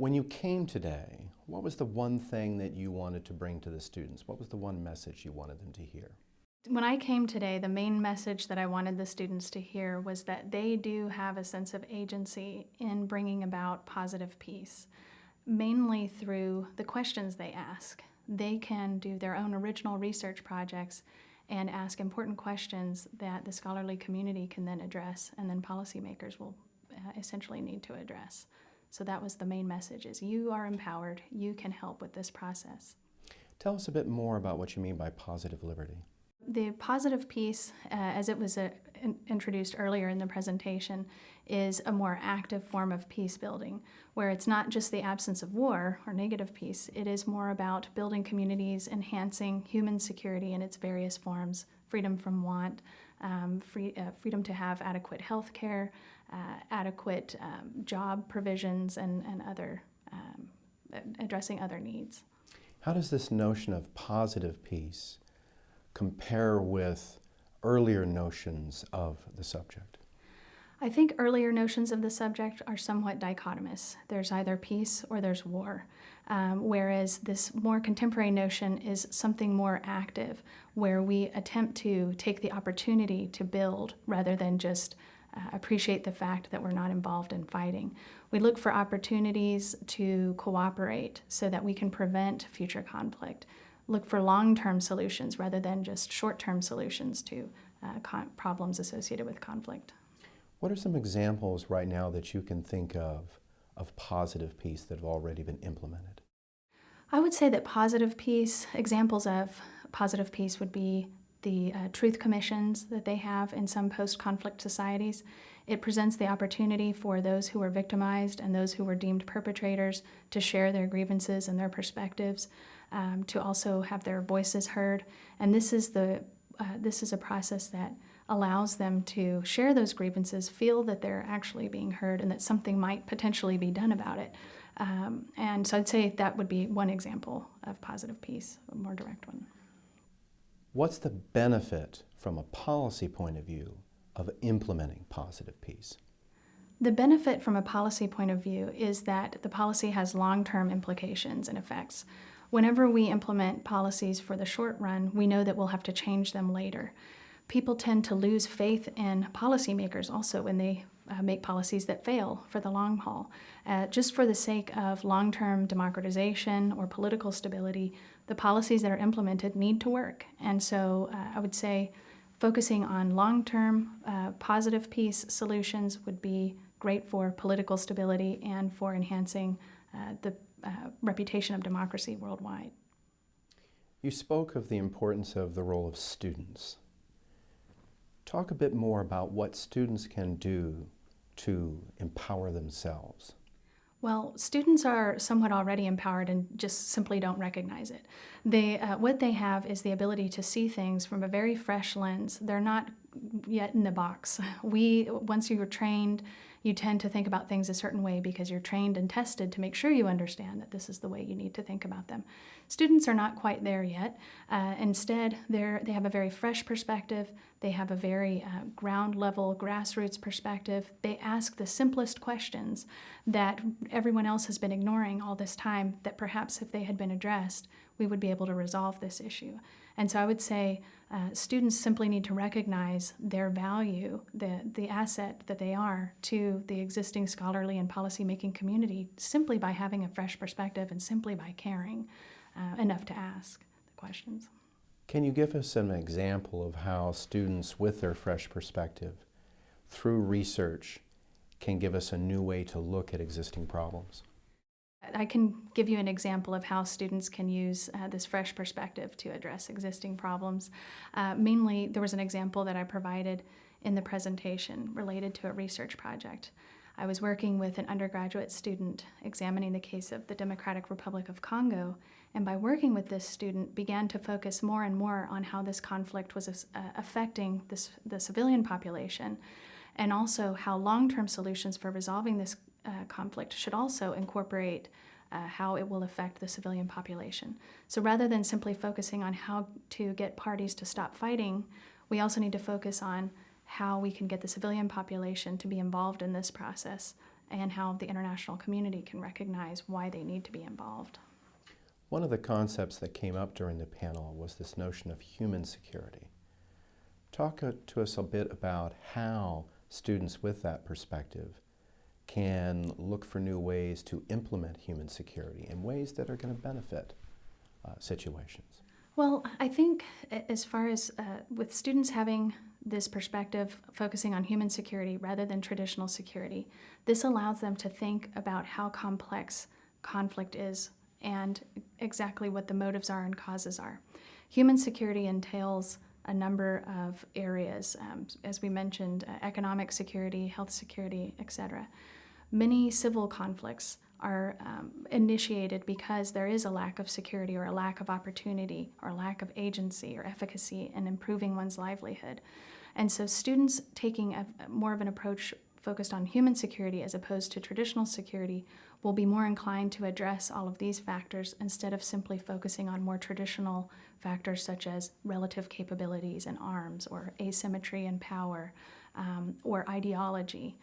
When you came today, what was the one thing that you wanted to bring to the students? What was the one message you wanted them to hear? When I came today, the main message that I wanted the students to hear was that they do have a sense of agency in bringing about positive peace, mainly through the questions they ask. They can do their own original research projects and ask important questions that the scholarly community can then address, and then policymakers will essentially need to address. So that was the main message, is you are empowered, you can help with this process. Tell us a bit more about what you mean by positive liberty. The positive peace, as it was introduced earlier in the presentation, is a more active form of peace building, where it's not just the absence of war or negative peace. It is more about building communities, enhancing human security in its various forms, freedom from want, freedom to have adequate health care, adequate job provisions, and other addressing other needs. How does this notion of positive peace compare with earlier notions of the subject? I think earlier notions of the subject are somewhat dichotomous. There's either peace or there's war, whereas this more contemporary notion is something more active, where we attempt to take the opportunity to build rather than just appreciate the fact that we're not involved in fighting. We look for opportunities to cooperate so that we can prevent future conflict. Look for long-term solutions rather than just short-term solutions to problems associated with conflict. What are some examples right now that you can think of positive peace that have already been implemented? I would say that examples of positive peace would be the truth commissions that they have in some post-conflict societies. It presents the opportunity for those who were victimized and those who were deemed perpetrators to share their grievances and their perspectives, to also have their voices heard. And this is a process that allows them to share those grievances, feel that they're actually being heard, and that something might potentially be done about it. And so I'd say that would be one example of positive peace, a more direct one. What's the benefit from a policy point of view of implementing positive peace? The benefit from a policy point of view is that the policy has long-term implications and effects. Whenever we implement policies for the short run, we know that we'll have to change them later. People tend to lose faith in policymakers also when they make policies that fail for the long haul. Just for the sake of long-term democratization or political stability, the policies that are implemented need to work. And so I would say focusing on long-term positive peace solutions would be great for political stability and for enhancing the reputation of democracy worldwide. You spoke of the importance of the role of students. Talk a bit more about what students can do to empower themselves. Well, students are somewhat already empowered and just simply don't recognize it. What they have is the ability to see things from a very fresh lens. They're not yet in the box. Once you're trained, you tend to think about things a certain way because you're trained and tested to make sure you understand that this is the way you need to think about them. Students are not quite there yet. Instead, they have a very fresh perspective. They have a very ground level, grassroots perspective. They ask the simplest questions that everyone else has been ignoring all this time, that perhaps if they had been addressed, we would be able to resolve this issue. And so I would say students simply need to recognize their value, the asset that they are to the existing scholarly and policymaking community, simply by having a fresh perspective and simply by caring enough to ask the questions. Can you give us an example of how students with their fresh perspective, through research, can give us a new way to look at existing problems? I can give you an example of how students can use this fresh perspective to address existing problems. Mainly, there was an example that I provided in the presentation related to a research project. I was working with an undergraduate student examining the case of the Democratic Republic of Congo, and by working with this student, began to focus more and more on how this conflict was affecting the civilian population, and also how long-term solutions for resolving this conflict should also incorporate how it will affect the civilian population. So rather than simply focusing on how to get parties to stop fighting, we also need to focus on how we can get the civilian population to be involved in this process and how the international community can recognize why they need to be involved. One of the concepts that came up during the panel was this notion of human security. Talk to us a bit about how students with that perspective can look for new ways to implement human security in ways that are going to benefit situations. Well, I think as far as with students having this perspective focusing on human security rather than traditional security, this allows them to think about how complex conflict is and exactly what the motives are and causes are. Human security entails a number of areas, as we mentioned, economic security, health security, etc. Many civil conflicts are initiated because there is a lack of security or a lack of opportunity or a lack of agency or efficacy in improving one's livelihood. And so students taking more of an approach focused on human security as opposed to traditional security will be more inclined to address all of these factors instead of simply focusing on more traditional factors such as relative capabilities and arms or asymmetry and power or ideology.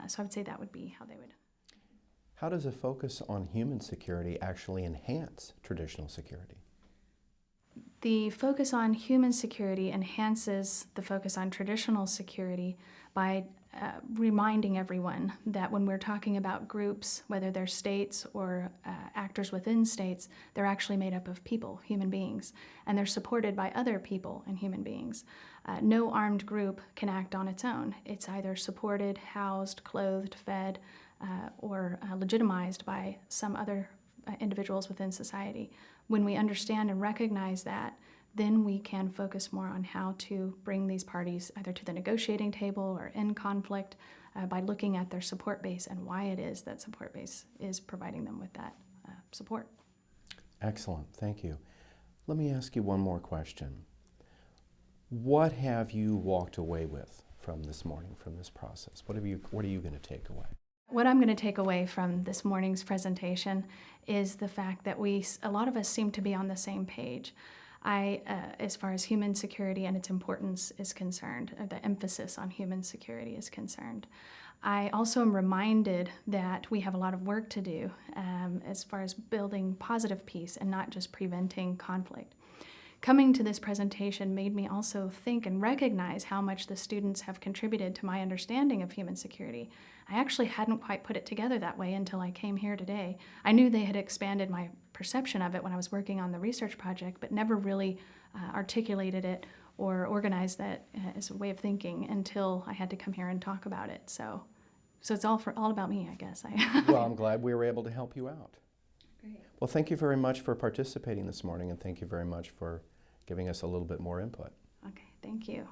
So I would say that would be how they would. How does a focus on human security actually enhance traditional security? The focus on human security enhances the focus on traditional security by reminding everyone that when we're talking about groups, whether they're states or actors within states, they're actually made up of people, human beings, and they're supported by other people and human beings. No armed group can act on its own. It's either supported, housed, clothed, fed, or legitimized by some other individuals within society. When we understand and recognize that, then we can focus more on how to bring these parties either to the negotiating table or in conflict by looking at their support base and why it is that support base is providing them with that support. Excellent, thank you. Let me ask you one more question. What have you walked away with from this morning, from this process? What are you going to take away? What I'm going to take away from this morning's presentation is the fact that a lot of us seem to be on the same page. As far as human security and its importance is concerned, or the emphasis on human security is concerned. I also am reminded that we have a lot of work to do as far as building positive peace and not just preventing conflict. Coming to this presentation made me also think and recognize how much the students have contributed to my understanding of human security. I actually hadn't quite put it together that way until I came here today. I knew they had expanded my perception of it when I was working on the research project, but never really articulated it or organized that as a way of thinking until I had to come here and talk about it. So it's all about me, I guess. Well, I'm glad we were able to help you out. Great. Well, thank you very much for participating this morning, and thank you very much for giving us a little bit more input. Okay, thank you.